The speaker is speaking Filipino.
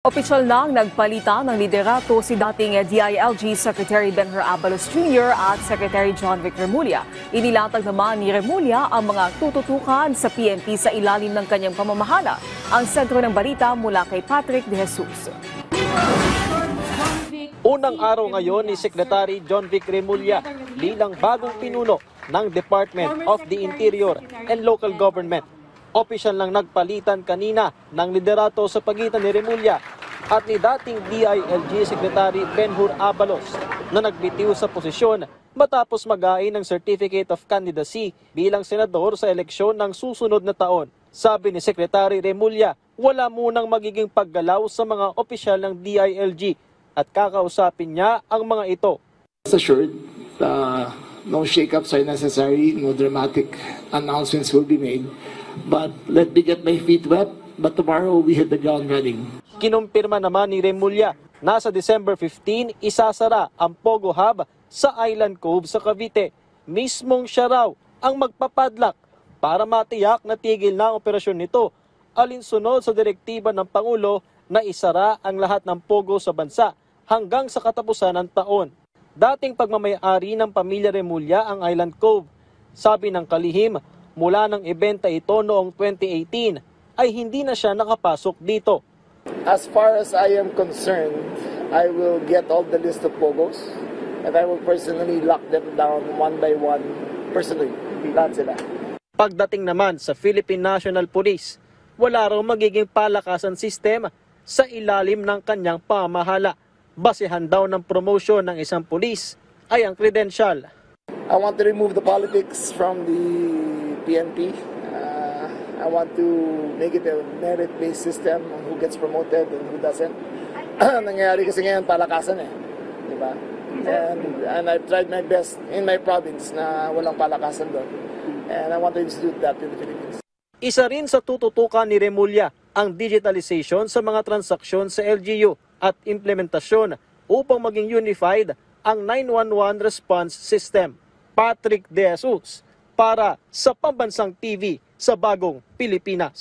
Opisyal nang nagpalitan ng liderato si dating DILG Secretary Benhur Abalos Jr. at Secretary John Vic Remulla. Inilatag naman ni Remulla ang mga tututukan sa PNP sa ilalim ng kanyang pamamahala. Ang sentro ng balita mula kay Patrick De Jesus. Unang araw ngayon ni Secretary John Vic Remulla bilang bagong pinuno ng Department of the Interior and Local Government. Opisyal lang nagpalitan kanina ng liderato sa pagitan ni Remulla at ni dating DILG Secretary Benhur Abalos na nagbitiw sa posisyon matapos mag-ain ng Certificate of Candidacy bilang senador sa eleksyon ng susunod na taon. Sabi ni Secretary Remulla, wala munang magiging paggalaw sa mga opisyal ng DILG at kakausapin niya ang mga ito. Assured, no shake-ups are necessary, no dramatic announcements will be made. But let me get my feet wet, but tomorrow we hit the ground running. Kinumpirma naman ni Remulla na sa December 15 isasara ang Pogo Hub sa Island Cove sa Cavite. Mismong siya raw ang magpapadlak para matiyak na tigil na ang operasyon nito alinsunod sa direktiba ng Pangulo na isara ang lahat ng Pogo sa bansa hanggang sa katapusan ng taon. Dating pagmamayari ng pamilya Remulla ang Island Cove. Sabi ng kalihim, mula ng ibenta ito noong 2018 ay hindi na siya nakapasok dito. As far as I am concerned, I will get all the list of Pogos and I will personally lock them down one by one personally. Lahat sila. Pagdating naman sa Philippine National Police, wala raw magiging palakasan system sa ilalim ng kanyang pamahala. Basehan daw ng promotion ng isang pulis ay ang credential. I want to remove the politics from the PNP. I want to make it a merit-based system on who gets promoted and who doesn't. Nangyayari kasi ngayon palakasan di ba? And I've tried my best in my province na walang palakasan doon. And I want to institute that in the Philippines. Isa rin sa tututukan ni Remulla ang digitalization sa mga transaksyon sa LGU at implementasyon upang maging unified ang 911 response system. Patrick De Jesus para sa Pambansang TV sa Bagong Pilipinas.